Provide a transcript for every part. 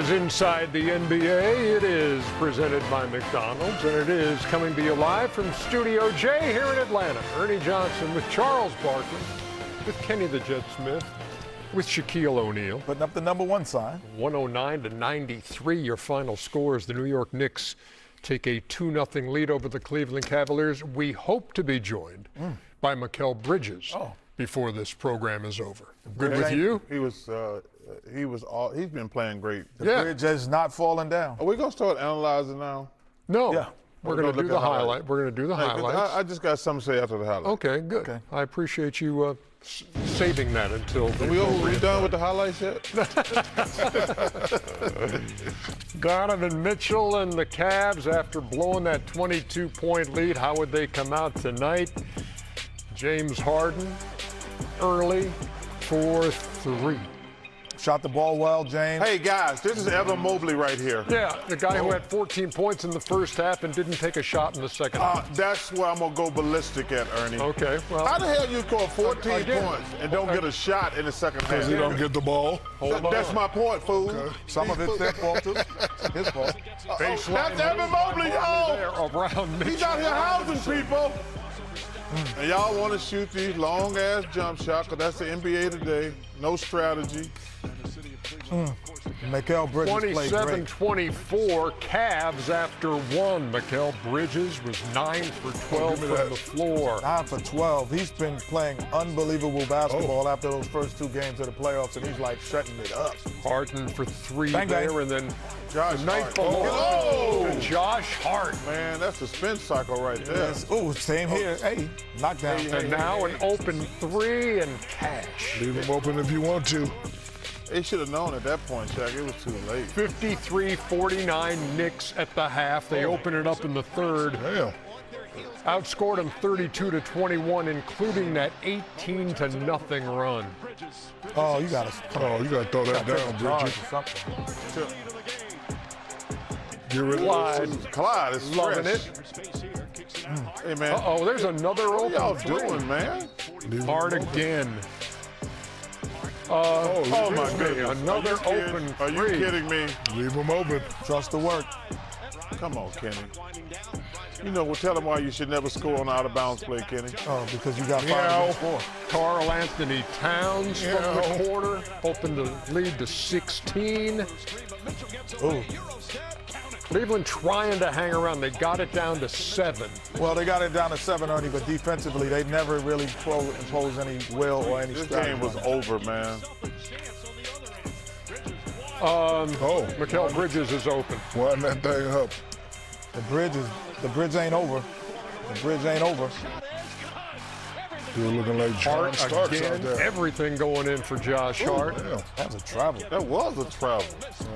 is Inside the NBA. It is presented by McDonald's, and it is coming to you live from Studio J here in Atlanta. Ernie Johnson with Charles Barkley, with Kenny the Jet Smith, with Shaquille O'Neal. Putting up the #1 sign. 109-93, your final score as the New York Knicks take a 2-0 lead over the Cleveland Cavaliers. We hope to be joined by Mikal Bridges before this program is over. Good with you? He's been playing great. The bridge has not fallen down. Are we gonna start analyzing now? No. Yeah. We're going to do the highlight. We're going to do the highlights. I just got something to say after the highlight. Okay, good. Okay. I appreciate you saving that until. Are we done with the highlights yet? Donovan Mitchell and the Cavs, after blowing that 22-point lead, how would they come out tonight? James Harden, early for 3. Shot the ball well, James. Hey, guys, this is Evan Mobley right here. Yeah, the guy who had 14 points in the first half and didn't take a shot in the second half. That's where I'm going to go ballistic at, Ernie. Okay, well. How the hell you score 14 points and don't get a shot in the second half? Because he don't get the ball. That's my point, fool. Okay. Some of it's their fault, too. His fault. That's Evan Mobley, y'all. He's out here housing people. And y'all want to shoot these long-ass jump shots, because that's the NBA today. No strategy. Mikal Bridges played great. 27-24, Cavs after 1. Mikal Bridges was 9 for 12 from the floor. 9 for 12. He's been playing unbelievable basketball after those first 2 games of the playoffs, and he's like shutting it up. Harden for 3 Bang, there, bang. and then Josh the night Hart. below, Josh Hart. Man, that's a spin cycle right there. Ooh, same here. Hey, knockdown. And now an open 3 and cash. Leave him open if you want to. They should have known at that point, Shaq. It was too late. 53-49 Knicks at the half. They open it up in the third. Damn. Outscored them 32-21, including that 18-0 run. Oh, you gotta throw that down, Bridges. Get rid of Clyde is loving fresh. it. Hey, man. Uh-oh, there's another What y'all open 3. doing, man? Hard again. Oh my goodness. Another open 3. Are you kidding me? Leave him open. Trust the work. Come on, Kenny. You know, we'll tell them why you should never score on out-of-bounds play, Kenny. Oh, because you got 5 against 4. Karl Anthony Towns from the corner, opened the lead to 16. Ooh. Cleveland trying to hang around. They got it down to 7. Well, they got it down to 7, Ernie, but defensively, they never really impose any will or any This strategy. game was over, man. Mikal Bridges is open. Wind that thing up. The bridge ain't over. The bridge ain't over. You're looking like John Hart Starks out again. there. Everything going in for Josh Hart. Damn. That was a travel. That was a travel.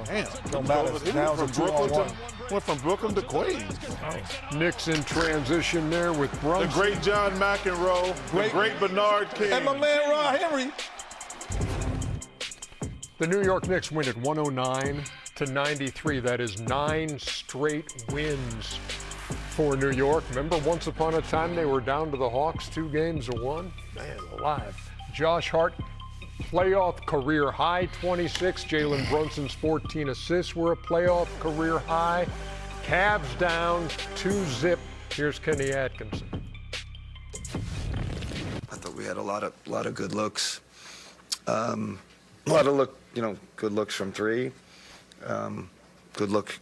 Damn. Don't matter. He Now went it's from a 2-on-1. went from Brooklyn to Queens. Knicks in transition there with The Brunson. great John McEnroe, the great Bernard King. And my man Ron Henry. The New York Knicks win at 109-93. That is 9 straight wins for New York. Remember, once upon a time, they were down to the Hawks 2 games to 1. Man alive. Josh Hart, playoff career high 26. Jalen Brunson's 14 assists were a playoff career high. Cavs down 2-0. Here's Kenny Atkinson. I thought we had a lot of good looks. A lot of good looks from 3. Good looks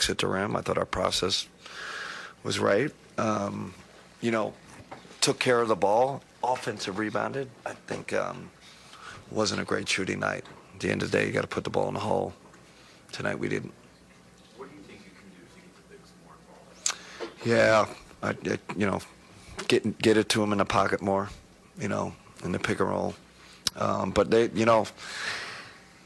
at the rim. I thought our process was right. Took care of the ball. Offensive rebounded. I think wasn't a great shooting night. At the end of the day, you got to put the ball in the hole. Tonight we didn't. What do you think you can do to get the Knicks more involved? Yeah, get it to them in the pocket more. In the pick and roll. But they,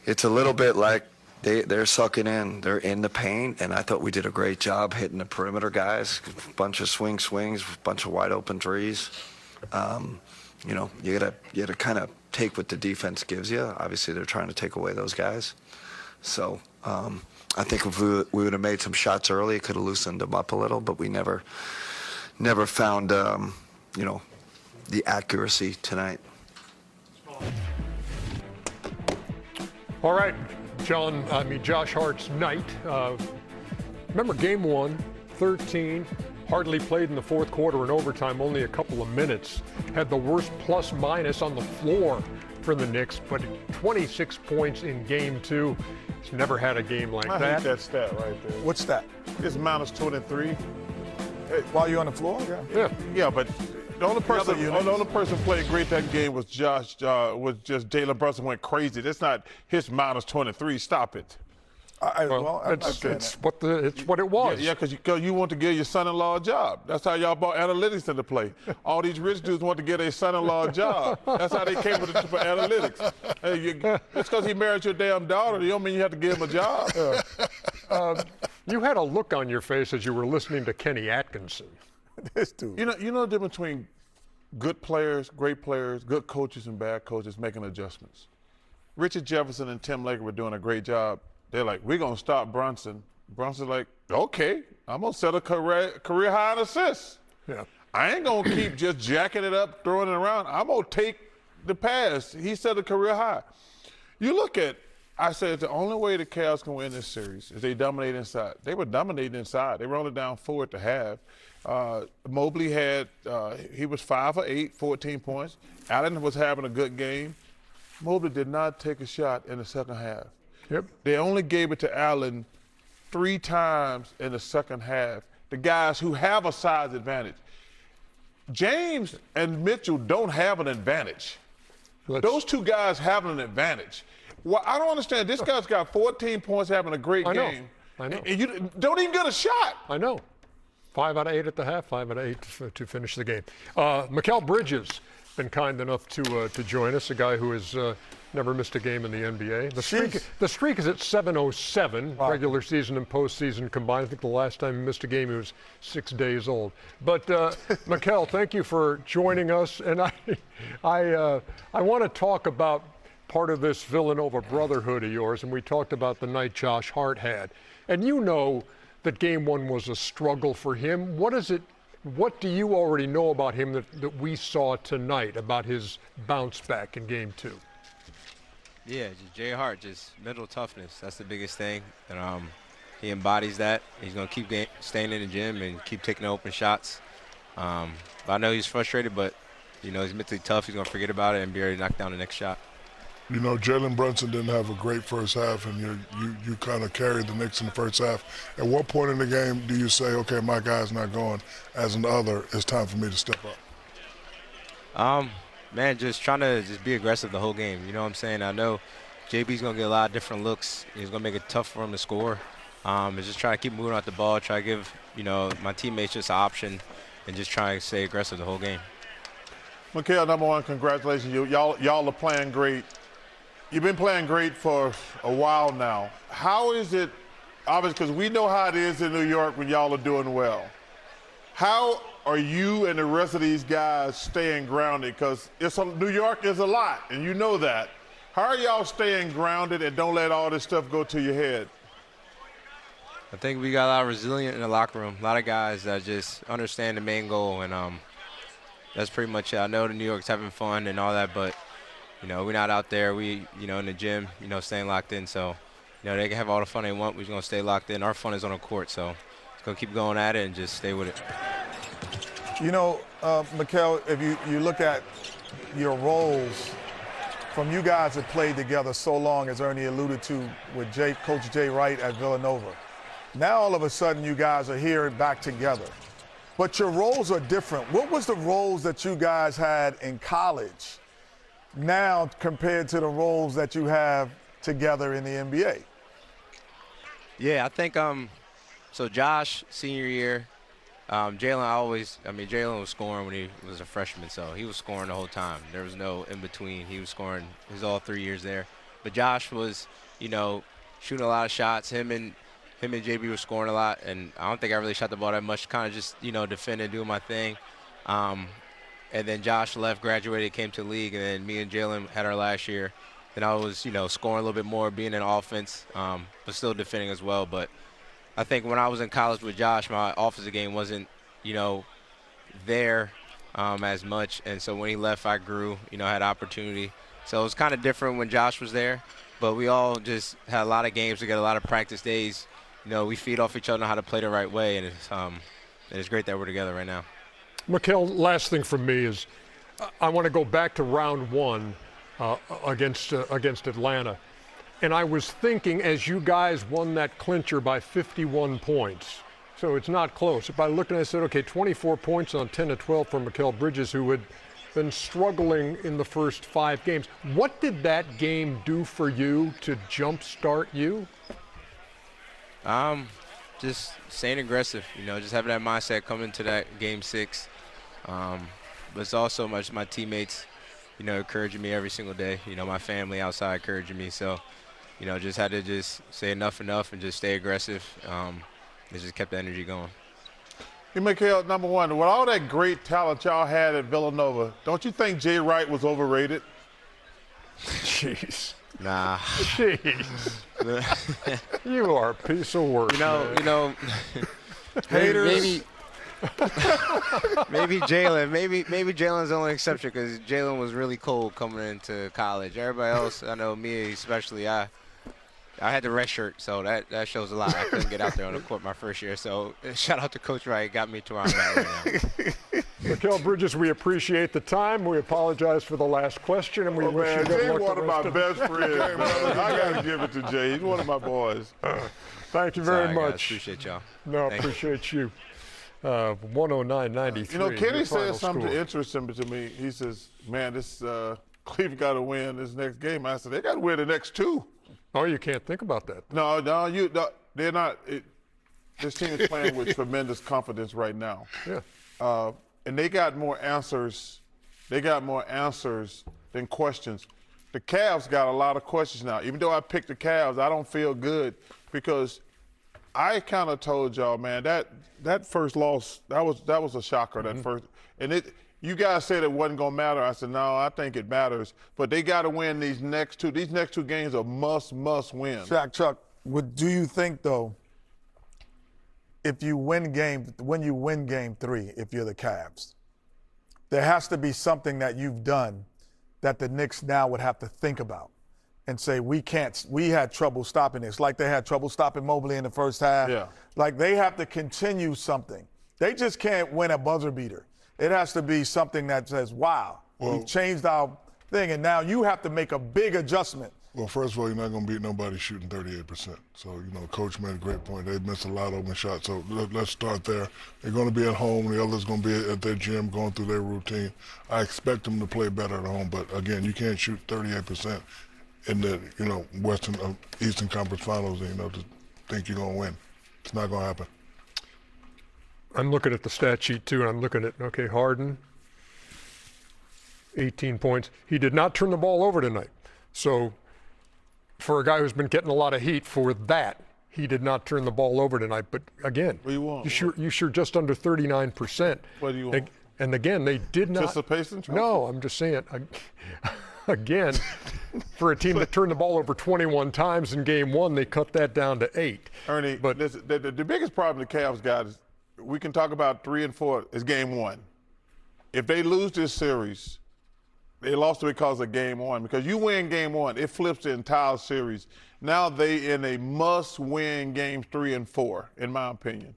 it's a little bit like they're sucking in. They're in the paint, and I thought we did a great job hitting the perimeter guys. A bunch of swings, a bunch of wide open threes. You gotta kind of take what the defense gives you. Obviously, they're trying to take away those guys. So I think if we would have made some shots early, it could have loosened them up a little. But we never found the accuracy tonight. All right. Josh Hart's night. Remember game 1, 13, hardly played in the fourth quarter and overtime, only a couple of minutes. Had the worst plus minus on the floor for the Knicks, but 26 points in game 2. He's never had a game like that. I hate that stat right there. What's that? It's minus 23. While you're on the floor? Yeah. Yeah, but the only person playing great that game was just Jalen Brunson went crazy. That's not his minus 23. Stop it. It's what it was. Yeah, because you want to give your son-in-law a job. That's how y'all brought analytics into play. All these rich dudes want to get their son-in-law a job. That's how they came with for analytics. Just because he married your damn daughter, you don't mean you have to give him a job. You had a look on your face as you were listening to Kenny Atkinson. This dude. You know the difference between good players, great players, good coaches, and bad coaches making adjustments. Richard Jefferson and Tim Laker were doing a great job. They're like, we're going to stop Brunson. Brunson's like, okay, I'm going to set a career high in assists. Yeah. I ain't going to keep just jacking it up, throwing it around. I'm going to take the pass. He set a career high. You look at, I said the only way the Cavs can win this series is they dominate inside. They were dominating inside. They were only down 4 at the half. Mobley had, he was 5 for 8, 14 points. Allen was having a good game. Mobley did not take a shot in the second half. Yep. They only gave it to Allen 3 times in the second half. The guys who have a size advantage. James and Mitchell don't have an advantage. Those 2 guys have an advantage. Well, I don't understand. This guy's got 14 points, having a great game. I know. And you don't even get a shot. I know. 5 out of 8 at the half, 5 out of 8 to finish the game. Mikal Bridges been kind enough to join us, a guy who has never missed a game in the NBA. The streak is at 707, wow. Regular season and postseason combined. I think the last time he missed a game, he was 6 days old. But Mikal, thank you for joining us. And I want to talk about part of this Villanova brotherhood of yours, and we talked about the night Josh Hart had. And you know that game 1 was a struggle for him. What do you already know about him that we saw tonight, about his bounce back in game 2? Yeah, just Jay Hart, just mental toughness. That's the biggest thing. And he embodies that. He's going to keep staying in the gym and keep taking the open shots. But I know he's frustrated, but, he's mentally tough. He's going to forget about it and be ready to knock down the next shot. Jalen Brunson didn't have a great first half, and you kind of carried the Knicks in the first half. At what point in the game do you say, okay, my guy's not going, as an other, it's time for me to step up? Man, just trying to be aggressive the whole game. You know what I'm saying? I know JB's going to get a lot of different looks. He's going to make it tough for him to score. It's just trying to keep moving out the ball, try to give, my teammates just an option, and just try to stay aggressive the whole game. Mikal, number one, congratulations. Y'all are playing great. You've been playing great for a while now. How is it, obviously, because we know how it is in New York when y'all are doing well. How are you and the rest of these guys staying grounded? Because New York is a lot, and you know that. How are y'all staying grounded and don't let all this stuff go to your head? I think we got a lot of resilience in the locker room. A lot of guys that just understand the main goal, and that's pretty much it. I know the New York's having fun and all that, but we're not out there. We, in the gym, staying locked in. So, they can have all the fun they want. We're going to stay locked in. Our fun is on the court, so it's going to keep going at it and just stay with it. Mikal, if you look at your roles from you guys that played together so long, as Ernie alluded to, with Coach Jay Wright at Villanova. Now all of a sudden you guys are here back together. But your roles are different. What was the roles that you guys had in college now compared to the roles that you have together in the NBA? Yeah, I think so Josh, senior year, Jalen was scoring when he was a freshman, so he was scoring the whole time. There was no in between. He was scoring his all 3 years there. But Josh was, shooting a lot of shots. Him and JB were scoring a lot, and I don't think I really shot the ball that much, kind of just, defending, doing my thing. And then Josh left, graduated, came to the league, and then me and Jalen had our last year. Then I was, scoring a little bit more, being in offense, but still defending as well. But I think when I was in college with Josh, my offensive game wasn't, there as much. And so when he left, I grew, had opportunity. So it was kind of different when Josh was there. but we all just had a lot of games. We got a lot of practice days. You know, we feed off each other, know how to play the right way, and it's great that we're together right now. Mikal, last thing from me is I want to go back to round one against Atlanta. And I was thinking, as you guys won that clincher by 51 points, so it's not close. If I looked and I said, okay, 24 points on 10 to 12 for Mikal Bridges, who had been struggling in the first 5 games. What did that game do for you to jumpstart you? Just staying aggressive, you know, just having that mindset coming into that game 6. But it's also my teammates, you know, encouraging me every single day. You know, my family outside encouraging me. So, you know, just had to just say enough and just stay aggressive. It just kept the energy going. Hey, Mikal, number one, with all that great talent y'all had at Villanova, don't you think Jay Wright was overrated? Jeez. Nah. Jeez. You are a piece of work. You know, Haters. Maybe Jalen. Maybe Jalen's the only exception because Jalen was really cold coming into college. Everybody else, I know me especially, I had the red shirt, so that shows a lot. I couldn't get out there on the court my first year. So shout out to Coach Wright, got me to where I'm at right now. Mikal Bridges, we appreciate the time. We apologize for the last question, and we wish you good Jay luck. one of my best friends, brother. I got to give it to Jay. He's one of my boys. Thank you very Sorry, much. guys. Appreciate y'all. No, Thank you. appreciate you. 109.93. You know, Kenny your said final something score. interesting to me. He says, man, this Cleveland got to win this next game. I said, they got to win the next 2. Oh, you can't think about that. No, they're not. This team is playing with tremendous confidence right now. Yeah. And they got more answers. They got more answers than questions. The Cavs got a lot of questions now. Even though I picked the Cavs, I don't feel good because I kind of told y'all, man, that first loss, that was a shocker. That first, and you guys said it wasn't gonna matter. I said no, I think it matters. But they got to win these next 2. These next 2 games are must win. Shaq, Chuck, do you think though, if you win game 3, if you're the Cavs, there has to be something that you've done that the Knicks now would have to think about and say, we had trouble stopping this. Like they had trouble stopping Mobley in the first half. Yeah. Like they have to continue something. They just can't win a buzzer beater. It has to be something that says, wow, we've changed our thing, and now you have to make a big adjustment. Well, first of all, you're not going to beat nobody shooting 38%. So, you know, Coach made a great point. They missed a lot of open shots. So let's start there. They're going to be at home. The others going to be at their gym going through their routine. I expect them to play better at home. But, again, you can't shoot 38% in the, you know, Eastern Conference Finals, you know, to think you're going to win. It's not going to happen. I'm looking at the stat sheet, too, and I'm looking at, okay, Harden, 18 points. He did not turn the ball over tonight. So for a guy who's been getting a lot of heat for that, he did not turn the ball over tonight. But, again, What do you want? you sure just under 39%. What do you want? And, again, they did not. Anticipation trophy? No, I'm just saying, again, for a team that turned the ball over 21 times in game 1, they cut that down to 8. Ernie, but the biggest problem the Cavs got is we can talk about 3 and 4 is game 1. If they lose this series, they lost it because of game 1. Because you win game 1, it flips the entire series. Now they in a must-win game 3 and 4, in my opinion.